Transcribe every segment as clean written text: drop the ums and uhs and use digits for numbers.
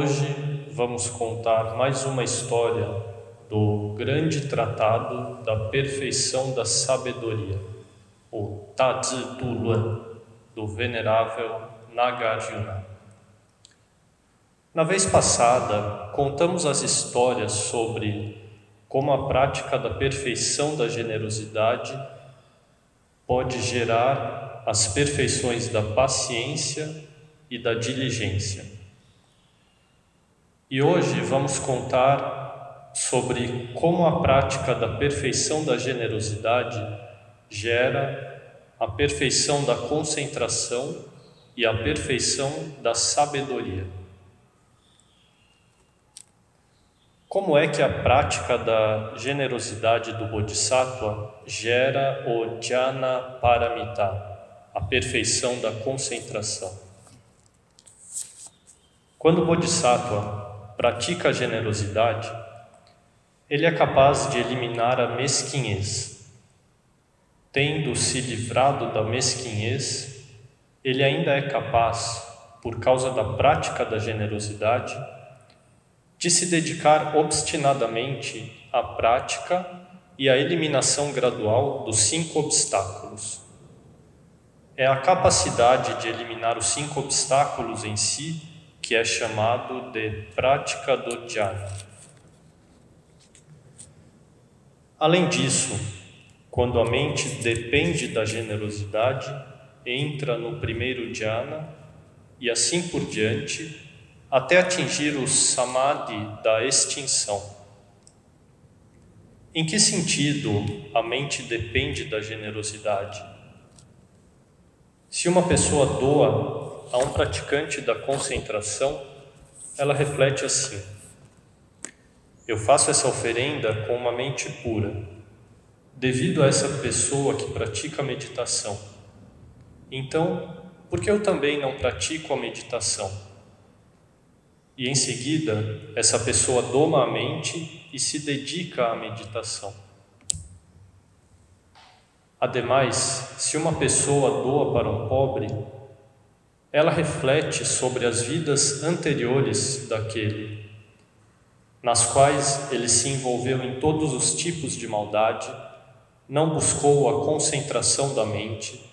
Hoje vamos contar mais uma história do grande tratado da perfeição da sabedoria, o Dazi Du Luan, do venerável Nagarjuna. Na vez passada, contamos as histórias sobre como a prática da perfeição da generosidade pode gerar as perfeições da paciência e da diligência. E hoje vamos contar sobre como a prática da perfeição da generosidade gera a perfeição da concentração e a perfeição da sabedoria. Como é que a prática da generosidade do Bodhisattva gera o Jnana Paramita, a perfeição da concentração? Quando o Bodhisattva pratica a generosidade, ele é capaz de eliminar a mesquinhez. Tendo se livrado da mesquinhez, ele ainda é capaz, por causa da prática da generosidade, de se dedicar obstinadamente à prática e à eliminação gradual dos 5 obstáculos. É a capacidade de eliminar os 5 obstáculos em si que é chamado de prática do dhyana. Além disso, quando a mente depende da generosidade, entra no primeiro dhyana e assim por diante, até atingir o samadhi da extinção. Em que sentido a mente depende da generosidade? Se uma pessoa doa a um praticante da concentração, ela reflete assim: eu faço essa oferenda com uma mente pura, devido a essa pessoa que pratica a meditação. Então, por que eu também não pratico a meditação? E em seguida, essa pessoa doma a mente e se dedica à meditação. Ademais, se uma pessoa doa para um pobre, ela reflete sobre as vidas anteriores daquele, nas quais ele se envolveu em todos os tipos de maldade, não buscou a concentração da mente,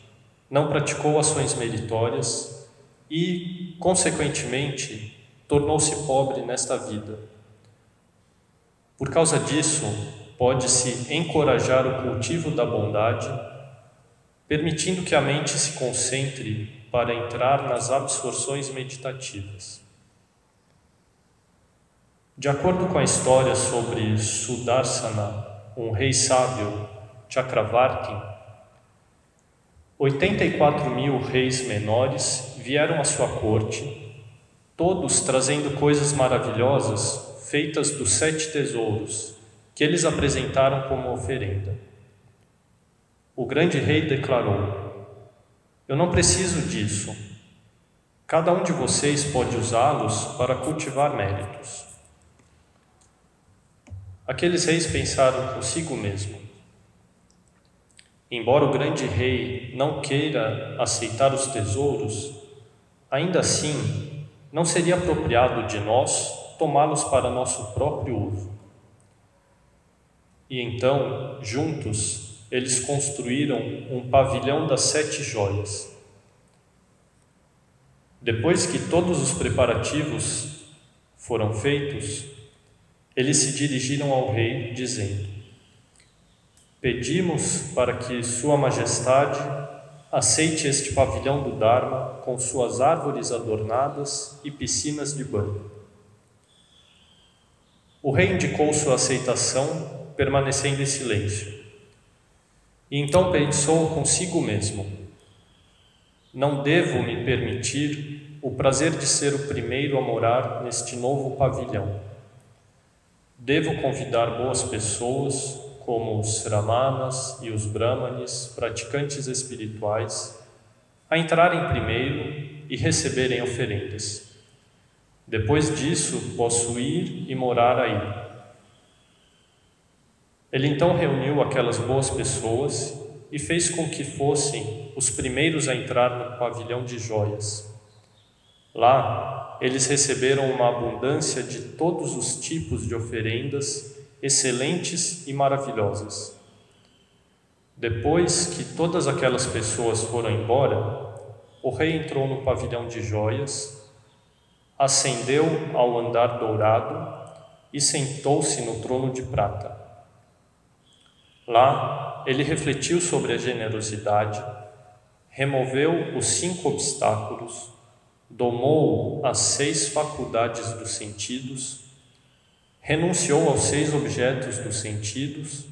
não praticou ações meritórias e, consequentemente, tornou-se pobre nesta vida. Por causa disso, pode-se encorajar o cultivo da bondade, permitindo que a mente se concentre para entrar nas absorções meditativas. De acordo com a história sobre Sudarsana, um rei sábio, Chakravartin, 84.000 reis menores vieram à sua corte, todos trazendo coisas maravilhosas feitas dos 7 tesouros, que eles apresentaram como oferenda. O grande rei declarou: eu não preciso disso. Cada um de vocês pode usá-los para cultivar méritos. Aqueles reis pensaram consigo mesmo: embora o grande rei não queira aceitar os tesouros, ainda assim não seria apropriado de nós tomá-los para nosso próprio uso. E então, juntos, eles construíram um pavilhão das 7 joias. Depois que todos os preparativos foram feitos, eles se dirigiram ao rei, dizendo: pedimos para que Sua Majestade aceite este pavilhão do Dharma com suas árvores adornadas e piscinas de banho. O rei indicou sua aceitação, permanecendo em silêncio. E então pensou consigo mesmo: não devo me permitir o prazer de ser o primeiro a morar neste novo pavilhão. Devo convidar boas pessoas, como os Sramanas e os Brahmanes, praticantes espirituais, a entrarem primeiro e receberem oferendas. Depois disso, posso ir e morar aí. Ele então reuniu aquelas boas pessoas e fez com que fossem os primeiros a entrar no pavilhão de joias. Lá, eles receberam uma abundância de todos os tipos de oferendas excelentes e maravilhosas. Depois que todas aquelas pessoas foram embora, o rei entrou no pavilhão de joias, ascendeu ao andar dourado e sentou-se no trono de prata. Lá, ele refletiu sobre a generosidade, removeu os 5 obstáculos, domou as 6 faculdades dos sentidos, renunciou aos 6 objetos dos sentidos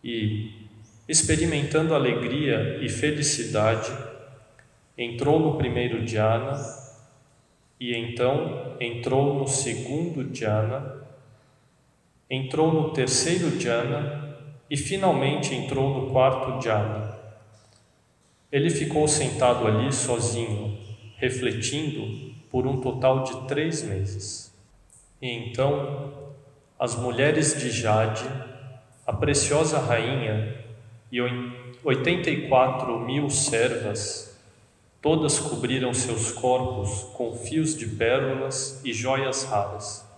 e, experimentando alegria e felicidade, entrou no primeiro dhyana e então entrou no segundo dhyana, entrou no terceiro dhyana e finalmente entrou no quarto dhyana. Ele ficou sentado ali sozinho, refletindo por um total de 3 meses. E então, as mulheres de Jade, a preciosa rainha e 84.000 servas, todas cobriram seus corpos com fios de pérolas e joias raras.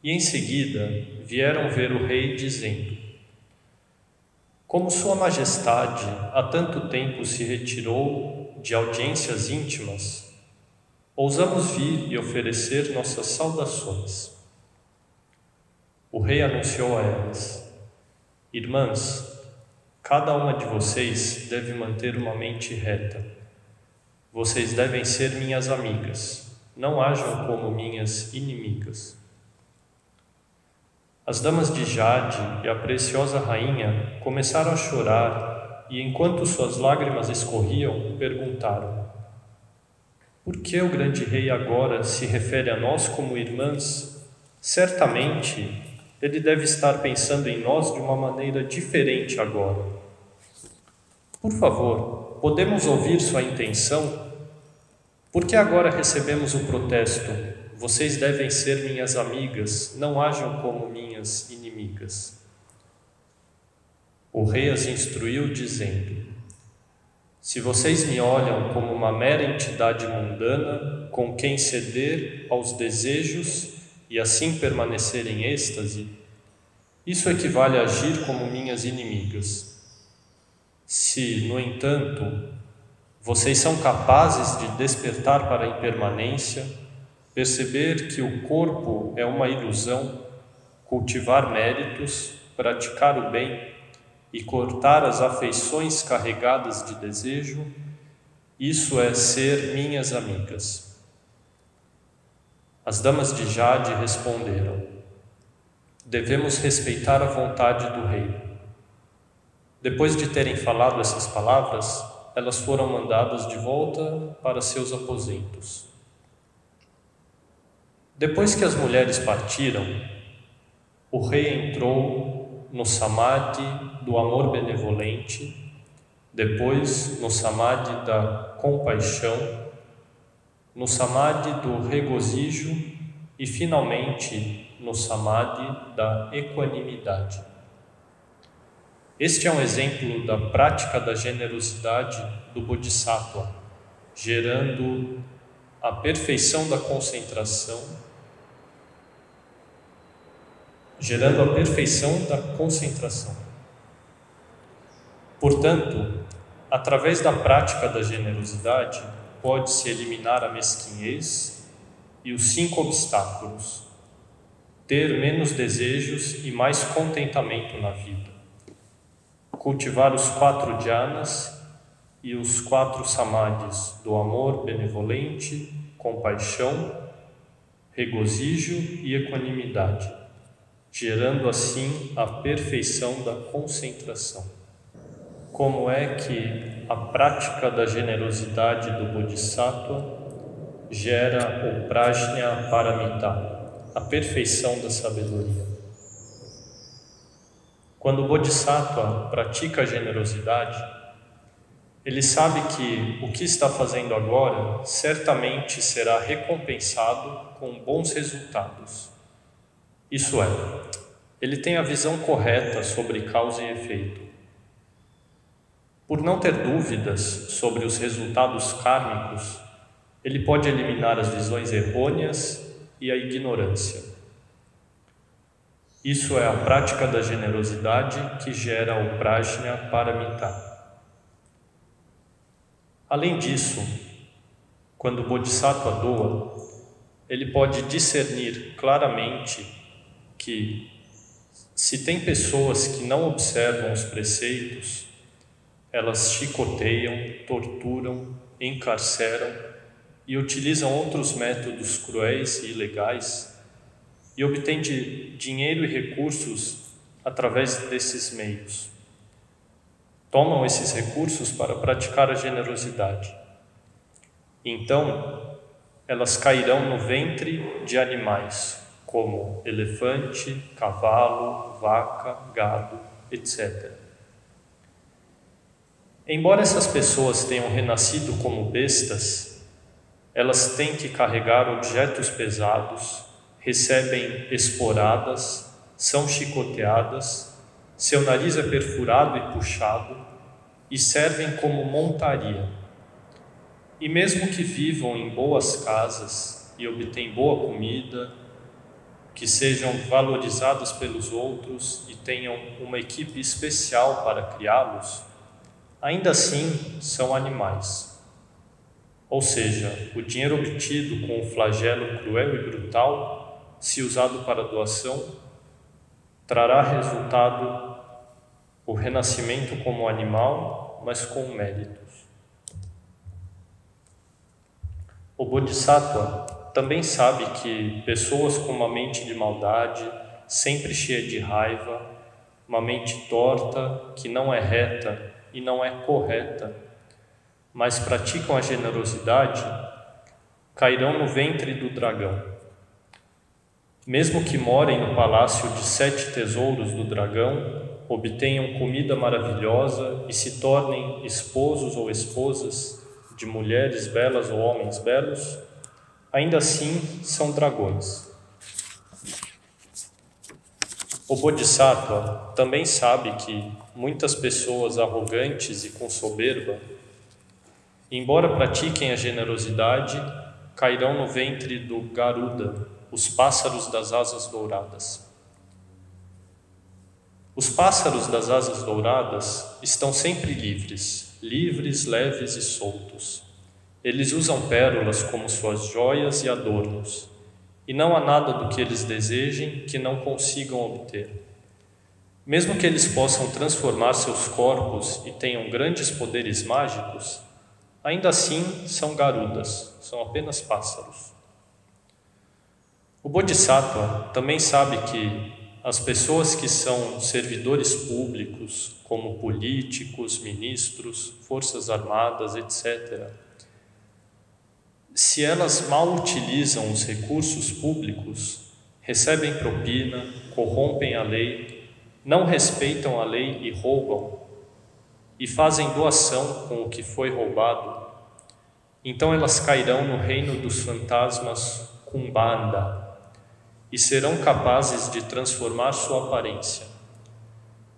E em seguida vieram ver o rei dizendo: como Sua Majestade há tanto tempo se retirou de audiências íntimas, ousamos vir e oferecer nossas saudações. O rei anunciou a elas: irmãs, cada uma de vocês deve manter uma mente reta. Vocês devem ser minhas amigas, não hajam como minhas inimigas. As damas de Jade e a preciosa rainha começaram a chorar e, enquanto suas lágrimas escorriam, perguntaram: por que o grande rei agora se refere a nós como irmãs? Certamente, ele deve estar pensando em nós de uma maneira diferente agora. Por favor, podemos ouvir sua intenção? Por que agora recebemos o protesto: vocês devem ser minhas amigas, não hajam como minhas inimigas? O rei as instruiu, dizendo: se vocês me olham como uma mera entidade mundana, com quem ceder aos desejos e assim permanecer em êxtase, isso equivale a agir como minhas inimigas. Se, no entanto, vocês são capazes de despertar para a impermanência, perceber que o corpo é uma ilusão, cultivar méritos, praticar o bem e cortar as afeições carregadas de desejo, isso é ser minhas amigas. As damas de Jade responderam: devemos respeitar a vontade do rei. Depois de terem falado essas palavras, elas foram mandadas de volta para seus aposentos. Depois que as mulheres partiram, o rei entrou no samadhi do amor benevolente, depois no samadhi da compaixão, no samadhi do regozijo e finalmente no samadhi da equanimidade. Este é um exemplo da prática da generosidade do Bodhisattva, gerando a perfeição da concentração, Portanto, através da prática da generosidade, pode-se eliminar a mesquinhez e os 5 obstáculos, ter menos desejos e mais contentamento na vida, cultivar os 4 dhyanas e os 4 samadhis do amor benevolente, compaixão, regozijo e equanimidade, gerando assim a perfeição da concentração. Como é que a prática da generosidade do Bodhisattva gera o Prajna Paramita, a perfeição da sabedoria? Quando o Bodhisattva pratica a generosidade, ele sabe que o que está fazendo agora certamente será recompensado com bons resultados. Isso é, ele tem a visão correta sobre causa e efeito. Por não ter dúvidas sobre os resultados kármicos, ele pode eliminar as visões errôneas e a ignorância. Isso é a prática da generosidade que gera o prajna paramita. Além disso, quando o Bodhisattva doa, ele pode discernir claramente que, se tem pessoas que não observam os preceitos, elas chicoteiam, torturam, encarceram e utilizam outros métodos cruéis e ilegais e obtêm dinheiro e recursos através desses meios. Tomam esses recursos para praticar a generosidade. Então, elas cairão no ventre de animais, como elefante, cavalo, vaca, gado, etc. Embora essas pessoas tenham renascido como bestas, elas têm que carregar objetos pesados, recebem esporadas, são chicoteadas, seu nariz é perfurado e puxado e servem como montaria. E mesmo que vivam em boas casas e obtenham boa comida, que sejam valorizados pelos outros e tenham uma equipe especial para criá-los, ainda assim são animais. Ou seja, o dinheiro obtido com o flagelo cruel e brutal, se usado para doação, trará resultado o renascimento como animal, mas com méritos. O Bodhisattva também sabe que pessoas com uma mente de maldade, sempre cheia de raiva, uma mente torta, que não é reta e não é correta, mas praticam a generosidade, cairão no ventre do dragão. Mesmo que morem no palácio de 7 tesouros do dragão, obtenham comida maravilhosa e se tornem esposos ou esposas de mulheres belas ou homens belos, ainda assim são dragões. O Bodhisattva também sabe que muitas pessoas arrogantes e com soberba, embora pratiquem a generosidade, cairão no ventre do Garuda, os pássaros das asas douradas. Os pássaros das asas douradas estão sempre livres, leves e soltos. Eles usam pérolas como suas joias e adornos, e não há nada do que eles desejem que não consigam obter. Mesmo que eles possam transformar seus corpos e tenham grandes poderes mágicos, ainda assim são garudas, são apenas pássaros. O Bodhisattva também sabe que as pessoas que são servidores públicos, como políticos, ministros, forças armadas, etc., se elas mal utilizam os recursos públicos, recebem propina, corrompem a lei, não respeitam a lei e roubam, e fazem doação com o que foi roubado, então elas cairão no reino dos fantasmas Kumbanda e serão capazes de transformar sua aparência.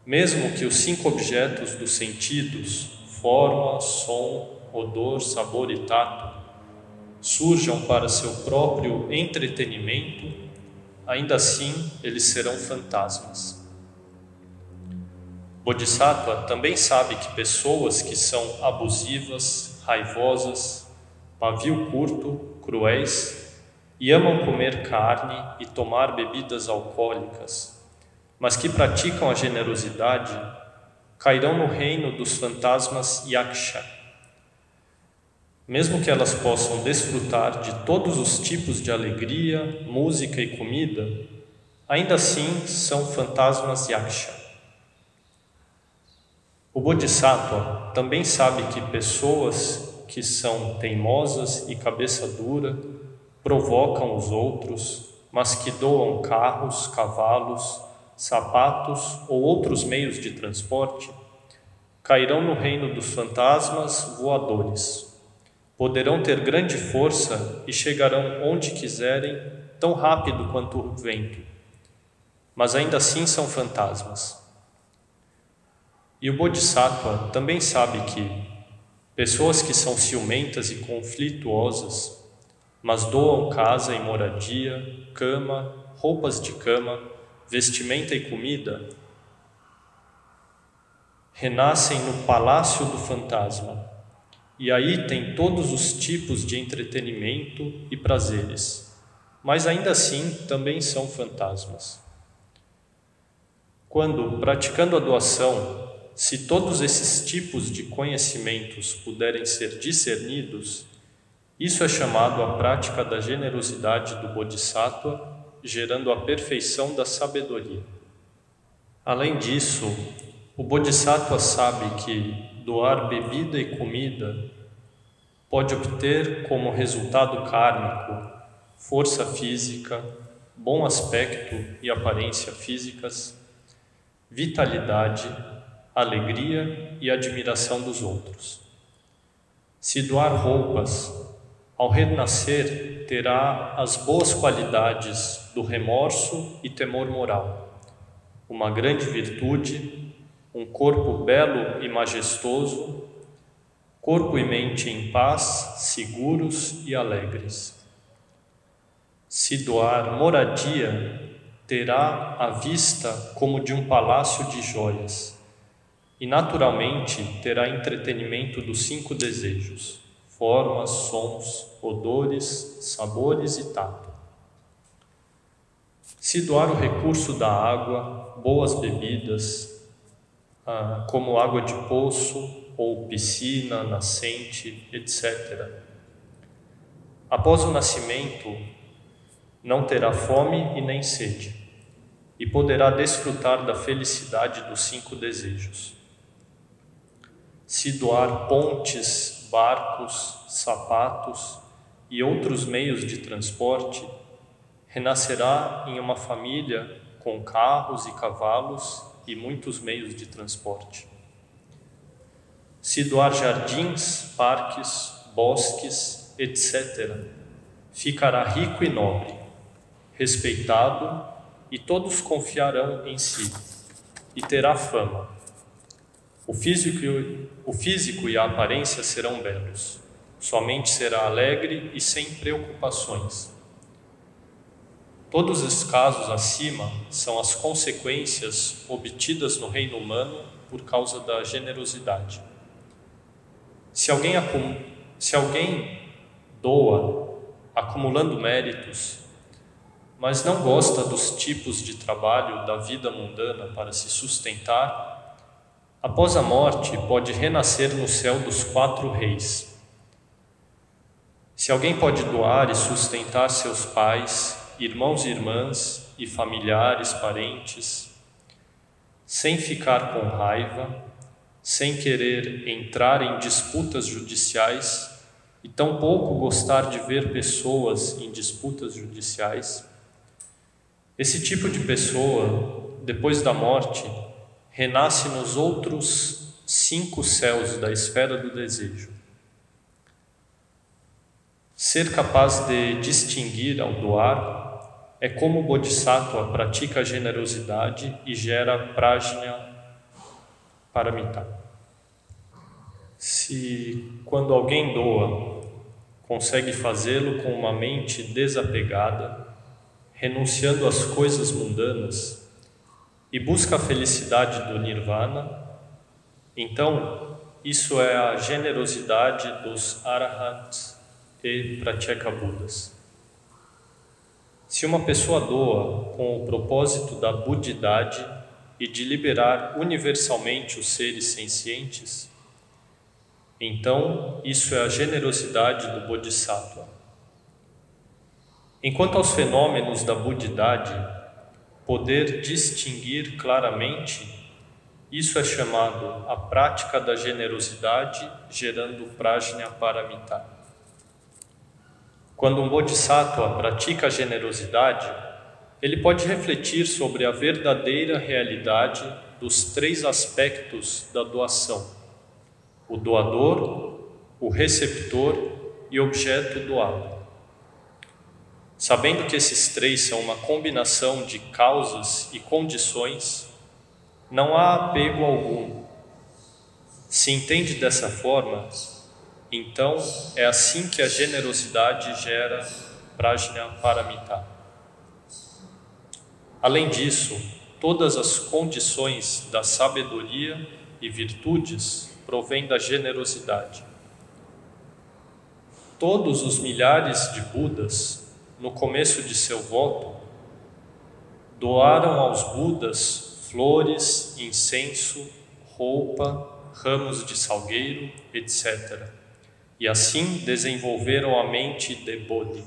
Mesmo que os 5 objetos dos sentidos, forma, som, odor, sabor e tato, surjam para seu próprio entretenimento, ainda assim eles serão fantasmas. Bodhisattva também sabe que pessoas que são abusivas, raivosas, pavio curto, cruéis e amam comer carne e tomar bebidas alcoólicas, mas que praticam a generosidade, cairão no reino dos fantasmas Yaksha. Mesmo que elas possam desfrutar de todos os tipos de alegria, música e comida, ainda assim são fantasmas Yaksha. O Bodhisattva também sabe que pessoas que são teimosas e cabeça dura provocam os outros, mas que doam carros, cavalos, sapatos ou outros meios de transporte, cairão no reino dos fantasmas voadores. Poderão ter grande força e chegarão onde quiserem, tão rápido quanto o vento, mas ainda assim são fantasmas. E o Bodhisattva também sabe que pessoas que são ciumentas e conflituosas mas doam casa e moradia, cama, roupas de cama, vestimenta e comida, renascem no palácio do fantasma, e aí tem todos os tipos de entretenimento e prazeres, mas ainda assim também são fantasmas. Quando, praticando a doação, se todos esses tipos de conhecimentos puderem ser discernidos, isso é chamado a prática da generosidade do Bodhisattva, gerando a perfeição da sabedoria. Além disso, o Bodhisattva sabe que doar bebida e comida pode obter como resultado kármico força física, bom aspecto e aparência físicas, vitalidade, alegria e admiração dos outros. Se doar roupas, ao renascer terá as boas qualidades do remorso e temor moral, uma grande virtude, um corpo belo e majestoso, corpo e mente em paz, seguros e alegres. Se doar moradia, terá a vista como de um palácio de joias, e naturalmente terá entretenimento dos 5 desejos, formas, sons, odores, sabores e tato. Se doar o recurso da água, boas bebidas, como água de poço ou piscina, nascente, etc. Após o nascimento, não terá fome e nem sede, e poderá desfrutar da felicidade dos 5 desejos. Se doar pontes, barcos, sapatos e outros meios de transporte, renascerá em uma família com carros e cavalos e muitos meios de transporte. Se doar jardins, parques, bosques, etc., ficará rico e nobre, respeitado, e todos confiarão em si, e terá fama. O físico e a aparência serão belos, sua mente será alegre e sem preocupações. Todos os casos acima são as consequências obtidas no reino humano por causa da generosidade. Se alguém doa, acumulando méritos, mas não gosta dos tipos de trabalho da vida mundana para se sustentar, após a morte pode renascer no céu dos 4 reis. Se alguém pode doar e sustentar seus pais, irmãos e irmãs e familiares, parentes, sem ficar com raiva, sem querer entrar em disputas judiciais e tampouco gostar de ver pessoas em disputas judiciais, esse tipo de pessoa, depois da morte, renasce nos outros 5 céus da esfera do desejo. Ser capaz de distinguir ao doar é como o Bodhisattva pratica a generosidade e gera prajna paramita. Se, quando alguém doa, consegue fazê-lo com uma mente desapegada, renunciando às coisas mundanas e busca a felicidade do Nirvana, então isso é a generosidade dos Arahants e Pratyeka Budas. Se uma pessoa doa com o propósito da budidade e de liberar universalmente os seres sencientes, então isso é a generosidade do Bodhisattva. Enquanto aos fenômenos da budidade, poder distinguir claramente, isso é chamado a prática da generosidade, gerando prajna paramita. Quando um Bodhisattva pratica a generosidade, ele pode refletir sobre a verdadeira realidade dos 3 aspectos da doação: o doador, o receptor e o objeto doado. Sabendo que esses 3 são uma combinação de causas e condições, não há apego algum. Se entende dessa forma, Então, é assim que a generosidade gera Prajnaparamita. Além disso, todas as condições da sabedoria e virtudes provêm da generosidade. Todos os milhares de Budas, no começo de seu voto, doaram aos Budas flores, incenso, roupa, ramos de salgueiro, etc. E assim desenvolveram a mente de Bodhi.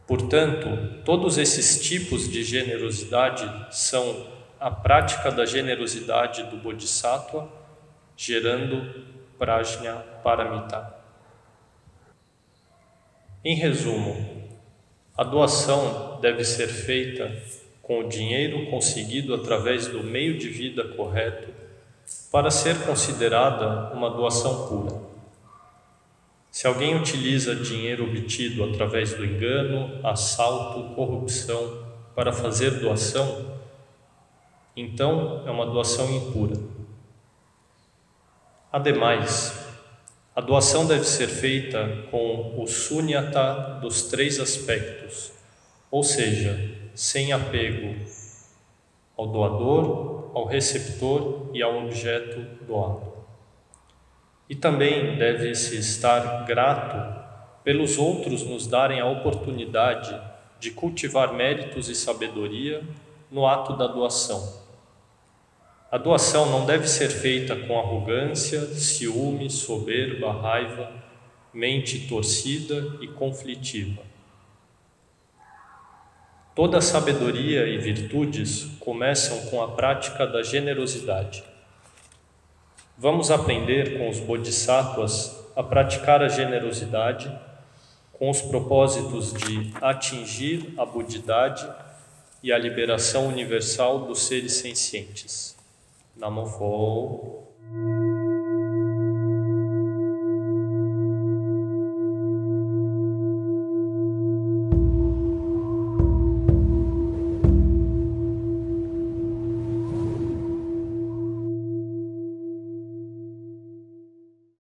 Portanto, todos esses tipos de generosidade são a prática da generosidade do Bodhisattva, gerando Prajnaparamita. Em resumo, a doação deve ser feita com o dinheiro conseguido através do meio de vida correto para ser considerada uma doação pura. Se alguém utiliza dinheiro obtido através do engano, assalto, corrupção para fazer doação, então é uma doação impura. Ademais, a doação deve ser feita com o sunyata dos 3 aspectos, ou seja, sem apego ao doador, ao receptor e ao objeto doado. E também deve-se estar grato pelos outros nos darem a oportunidade de cultivar méritos e sabedoria no ato da doação. A doação não deve ser feita com arrogância, ciúme, soberba, raiva, mente torcida e conflitiva. Toda a sabedoria e virtudes começam com a prática da generosidade. Vamos aprender com os Bodhisattvas a praticar a generosidade com os propósitos de atingir a budidade e a liberação universal dos seres sencientes. Namo Pho.